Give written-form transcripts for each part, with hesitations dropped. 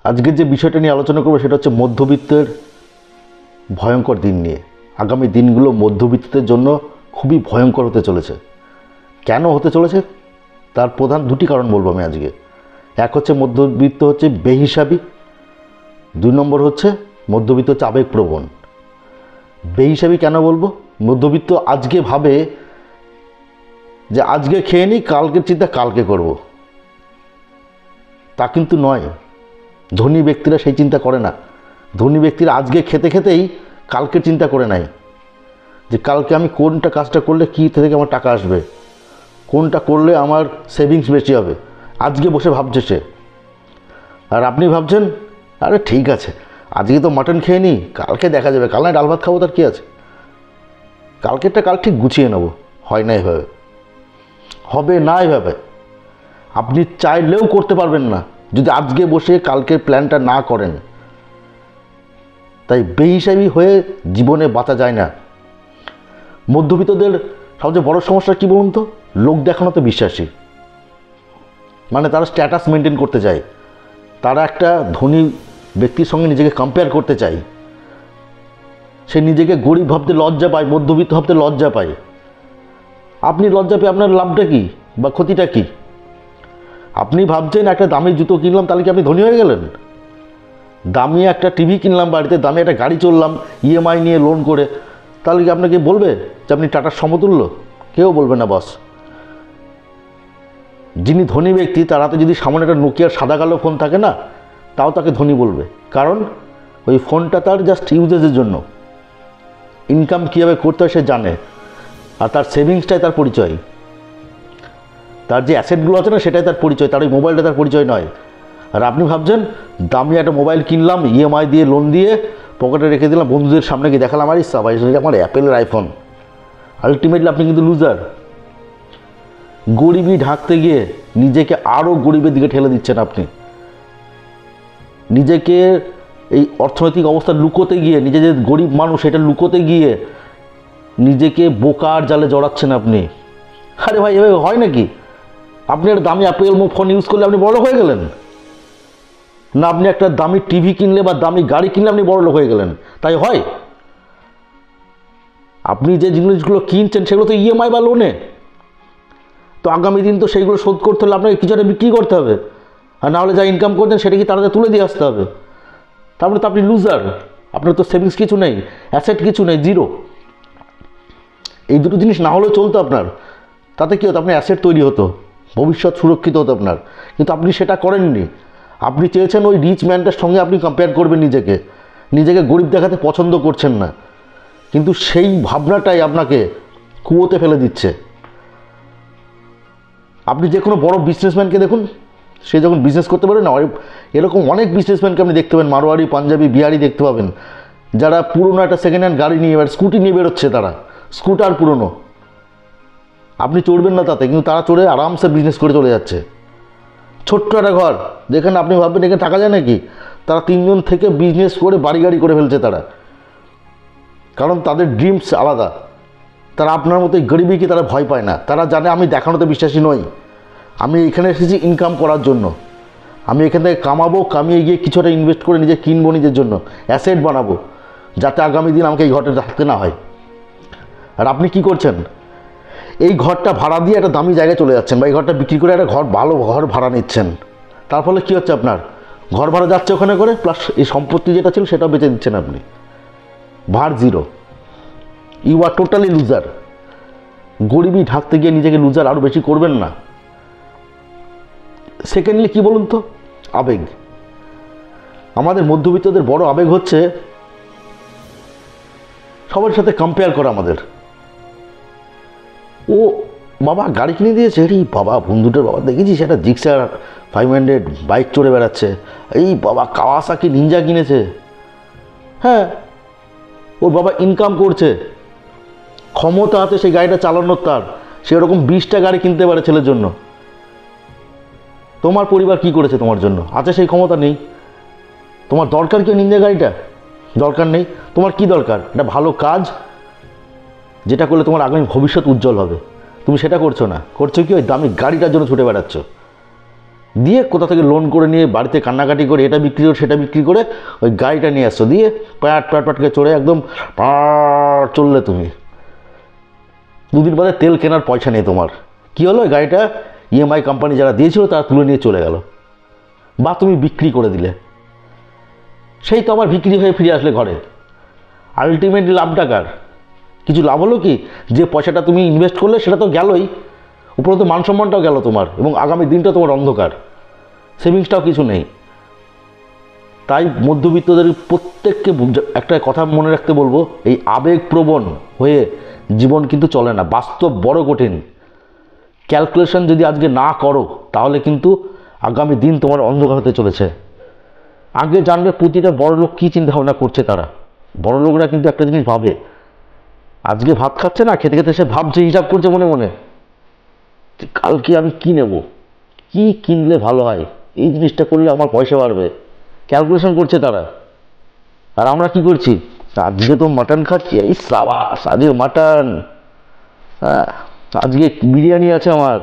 আজকে যে বিষয়টা নিয়ে আলোচনা করব সেটা হচ্ছে মধ্যবিত্তের ভয়ঙ্কর দিন নিয়ে। আগামী দিনগুলো মধ্যবিত্তের জন্য খুবই ভয়ঙ্কর হতে চলেছে। কেন হতে চলেছে তার প্রধান দুটি কারণ বলবো আমি আজকে। এক হচ্ছে মধ্যবিত্ত হচ্ছে বেহিসাবি, দুই নম্বর হচ্ছে মধ্যবিত্ত হচ্ছে আবেগপ্রবণ। বেহিসাবি কেন বলবো? মধ্যবিত্ত আজকে ভাবে যে আজকে খেয়ে নিই, কালকের চিন্তা কালকে করব, তা কিন্তু নয়। ধনী ব্যক্তিরা সেই চিন্তা করে না। ধনী ব্যক্তিরা আজকে খেতে খেতেই কালকের চিন্তা করে নেয় যে কালকে আমি কোনটা কাজটা করলে কী থেকে আমার টাকা আসবে, কোনটা করলে আমার সেভিংস বেশি হবে, আজকে বসে ভাবছে সে। আর আপনি ভাবছেন আরে ঠিক আছে আজকে তো মাটন খেয়ে নিই, কালকে দেখা যাবে, কাল নয় ডাল ভাত খাবো, তার কী আছে, কালকেরটা কাল ঠিক গুছিয়ে নেবো। হয় না এভাবে, হবে না এভাবে। আপনি চাইলেও করতে পারবেন না যদি আজকে বসে কালকের প্ল্যানটা না করেন। তাই বেহিসাবি হয়ে জীবনে বাঁচা যায় না। মধ্যবিত্তদের সবচেয়ে বড় সমস্যা কী বলুন তো? লোক দেখানোতে বিশ্বাসী। মানে তারা স্ট্যাটাস মেনটেন করতে চায়, তারা একটা ধনী ব্যক্তির সঙ্গে নিজেকে কম্পেয়ার করতে চায়। সে নিজেকে গরিব ভাবতে লজ্জা পায়, মধ্যবিত্ত ভাবতে লজ্জা পায়। আপনি লজ্জা পেয়ে আপনার লাভটা কী বা ক্ষতিটা কী? আপনি ভাবছেন একটা দামি জুতো কিনলাম তাহলে কি আপনি ধনী হয়ে গেলেন? দামি একটা টিভি কিনলাম বাড়িতে, দামি একটা গাড়ি চললাম ইএমআই নিয়ে লোন করে, তাহলে কি আপনাকে বলবে যে আপনি টাটার সমতুল্য? কেউ বলবে না বস। যিনি ধনী ব্যক্তি তার হাতে যদি সামনে একটা নোকিয়ার সাদা কালো ফোন থাকে না, তাও তাকে ধনী বলবে, কারণ ওই ফোনটা তার জাস্ট ইউজেসের জন্য। ইনকাম কীভাবে করতে হয় সে জানে, আর তার সেভিংসটাই তার পরিচয়। তার যে অ্যাসেটগুলো আছে না সেটাই তার পরিচয়, তার ওই মোবাইলটা তার পরিচয় নয়। আর আপনি ভাবছেন দামি একটা মোবাইল কিনলাম ইএমআই দিয়ে, লোন দিয়ে, পকেটে রেখে দিলাম, বন্ধুদের সামনে গিয়ে দেখালাম আর সাবাই আমার অ্যাপেলের আইফোন। আলটিমেটলি আপনি কিন্তু লুজার। গরিবি ঢাকতে গিয়ে নিজেকে আরও গরিবের দিকে ঠেলে দিচ্ছেন আপনি। নিজেকে এই অর্থনৈতিক অবস্থা লুকোতে গিয়ে, নিজে যে গরিব মানুষ সেটা লুকোতে গিয়ে নিজেকে বোকার জালে জড়াচ্ছেন আপনি। আরে ভাই এভাবে হয় নাকি? আপনি একটা দামি অ্যাপেল ফোন ইউজ করলে আপনি বড়লোক হয়ে গেলেন? না আপনি একটা দামি টিভি কিনলে বা দামি গাড়ি কিনলে আপনি বড়লোক হয়ে গেলেন? তাই হয়? আপনি যে জিনিসগুলো কিনছেন সেগুলো তো ইএমআই বা লোনে। তো আগামী দিন তো সেইগুলো শোধ করতে হলে আপনাকে কিছু একটা বিক্রি করতে হবে, আর নাহলে যা ইনকাম করছেন সেটা কি তাড়াতাড়ি তুলে দিয়ে আসতে হবে। তারপরে তো আপনি লুজার। আপনার তো সেভিংস কিছু নেই, অ্যাসেট কিছু নেই, জিরো। এই দুটো জিনিস না হলেও চলতো আপনার। তাতে কী হতো? আপনার অ্যাসেট তৈরি হতো, ভবিষ্যৎ সুরক্ষিত হতো আপনার। কিন্তু আপনি সেটা করেননি। আপনি চেয়েছেন ওই রিচ ম্যানটার সঙ্গে আপনি কম্পেয়ার করবেন নিজেকে, নিজেকে গরিব দেখাতে পছন্দ করছেন না। কিন্তু সেই ভাবনাটাই আপনাকে কুয়োতে ফেলে দিচ্ছে। আপনি যে কোনো বড় বিজনেসম্যানকে দেখুন, সে যখন বিজনেস করতে পারে না, এরকম অনেক বিজনেসম্যানকে আপনি দেখতে পাবেন, মারোয়ারি, পাঞ্জাবি, বিহারি দেখতে পাবেন, যারা পুরনো একটা সেকেন্ড হ্যান্ড গাড়ি নিয়ে এবার স্কুটি নিয়ে বেরোচ্ছে, তারা স্কুটার পুরনো। আপনি চড়বেন না তাতে, কিন্তু তারা চড়ে আরামসে বিজনেস করে চলে যাচ্ছে। ছোট্ট একটা ঘর যেখানে আপনি ভাববেন এখানে থাকা যায় নাকি, তারা তিনজন থেকে বিজনেস করে বাড়ি গাড়ি করে ফেলছে তারা। কারণ তাদের ড্রিমস আলাদা। তারা আপনার মতো গরিবীকে তারা ভয় পায় না। তারা জানে আমি দেখানোতে বিশ্বাসী নই, আমি এখানে এসেছি ইনকাম করার জন্য। আমি এখান থেকে কামাবো, কামিয়ে গিয়ে কিছুটা ইনভেস্ট করে নিজে কিনবো, নিজের জন্য অ্যাসেট বানাবো, যাতে আগামী দিন আমাকে এই ঘরটা থাকতে না হয়। আর আপনি কি করছেন? এই ঘরটা ভাড়া দিয়ে একটা দামি জায়গায় চলে যাচ্ছেন, বা এই ঘরটা বিক্রি করে একটা ঘর, ভালো ঘর ভাড়া নিচ্ছেন। তার ফলে কী হচ্ছে? আপনার ঘর ভাড়া যাচ্ছে ওখানে করে, প্লাস এই সম্পত্তি যেটা ছিল সেটাও বেচে দিচ্ছেন আপনি। ভার zero. You are totally loser. গরিবি ঢাকতে গিয়ে নিজেকে লুজার আরও বেশি করবেন না। সেকেন্ডলি কী বলুন তো? আবেগ। আমাদের মধ্যবিত্তদের বড় আবেগ হচ্ছে সবার সাথে কম্পেয়ার করা। আমাদের ও বাবা গাড়ি কিনে দিয়েছে, এই বাবা বন্ধুটার বাবা দেখেছি সেটা জিক্সার 500 বাইক চড়ে বেড়াচ্ছে, এই বাবা কাওয়াসাকি নিনজা কিনেছে। হ্যাঁ, ওর বাবা ইনকাম করছে, ক্ষমতা আছে সেই গাড়িটা চালানোর, তার সেরকম 20টা গাড়ি কিনতে পারে ছেলের জন্য। তোমার পরিবার কি করেছে তোমার জন্য? আছে সেই ক্ষমতা নেই। তোমার দরকার কি নিনজা গাড়িটা? দরকার নেই। তোমার কি দরকার? একটা ভালো কাজ, যেটা করলে তোমার আগামী ভবিষ্যৎ উজ্জ্বল হবে। তুমি সেটা করছো না, করছো কি ওই দামি গাড়িটার জন্য ছুটে বেড়াচ্ছ। দিয়ে কোথা থেকে লোন করে নিয়ে বাড়িতে কান্নাকাটি করে এটা বিক্রি করে সেটা বিক্রি করে ওই গাড়িটা নিয়ে আসছো, দিয়ে প্যাট প্যাট প্যাটকে চড়ে একদম চললে তুমি। দুদিন বাদে তেল কেনার পয়সা নেই তোমার। কী হলো? গাড়িটা ইএমআই কোম্পানি যারা দিয়েছিল তারা তুলে নিয়ে চলে গেল, বা তুমি বিক্রি করে দিলে। সেই তো আবার বিক্রি হয়ে ফিরে আসলে ঘরে। আলটিমেটলি লাভটা কার? কিছু লাভ হলো কি? যে পয়সাটা তুমি ইনভেস্ট করলে সেটা তো গেলই, উপরে তো মান সম্মানটাও গেল তোমার, এবং আগামী দিনটা তোমার অন্ধকার, সেভিংসটাও কিছু নেই। তাই মধ্যবিত্তদের প্রত্যেককে একটা কথা মনে রাখতে বলবো, এই আবেগপ্রবণ হয়ে জীবন কিন্তু চলে না, বাস্তব বড় কঠিন। ক্যালকুলেশন যদি আজকে না করো তাহলে কিন্তু আগামী দিন তোমার অন্ধকার হতে চলেছে। আগে জানবে প্রতিটা বড় লোক কী চিন্তাভাবনা করছে তারা। বড় লোকরা কিন্তু একটা জিনিস ভাবে, আজকে ভাত খাচ্ছে না, খেতে খেতে সে ভাবছে, হিসাব করছে মনে মনে, কালকে আমি কী নেব, কী কিনলে ভালো হয়, এই জিনিসটা করলে আমার পয়সা বাড়বে, ক্যালকুলেশন করছে তারা। আর আমরা কি করছি? আজকে তো মাটন খাচ্ছি, এই সাবাস আজকে মাটন, হ্যাঁ আজকে বিরিয়ানি আছে আমার,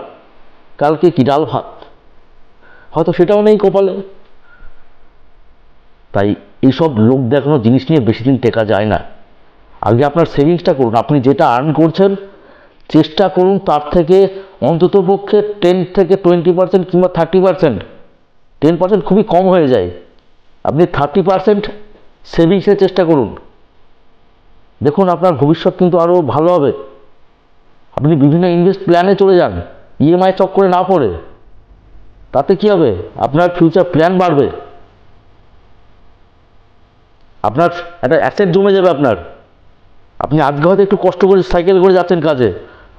কালকে কি ডাল ভাত, হয়তো সেটাও নেই কপালে। তাই এইসব লোক দেখানো জিনিস নিয়ে বেশি দিন টেকা যায় না। আগে আপনার সেভিংসটা করুন। আপনি যেটা আর্ন করছেন চেষ্টা করুন তার থেকে অন্তত পক্ষে 10 থেকে 20% কিংবা 30%, 10% খুবই কম হয়ে যায়, আপনি 30% সেভিংসের চেষ্টা করুন। দেখুন আপনার ভবিষ্যৎ কিন্তু আরও ভালো হবে। আপনি বিভিন্ন ইনভেস্ট প্ল্যানে চলে যান, ইএমআই চক্করে না পড়ে। তাতে কী হবে? আপনার ফিউচার প্ল্যান বাড়বে, আপনার একটা অ্যাসেট জমে যাবে আপনার। আপনি আজকে হয়তো একটু কষ্ট করে সাইকেল করে যাচ্ছেন কাজে,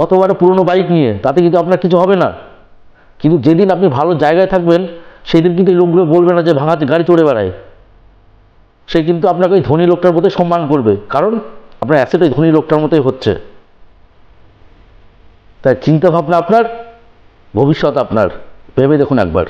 অথবা একটা পুরোনো বাইক নিয়ে, তাতে কিন্তু আপনার কিছু হবে না। কিন্তু যেদিন আপনি ভালো জায়গায় থাকবেন সেই দিন কিন্তু এই লোকগুলো বলবে না যে ভাঙা গাড়ি চড়ে বেড়ায়, সে কিন্তু আপনাকে ওই ধনী লোকটার মতোই সম্মান করবে, কারণ আপনার অ্যাসেট ওই ধনী লোকটার মতোই হচ্ছে। তাই চিন্তাভাবনা আপনার, ভবিষ্যৎ আপনার, ভেবে দেখুন একবার।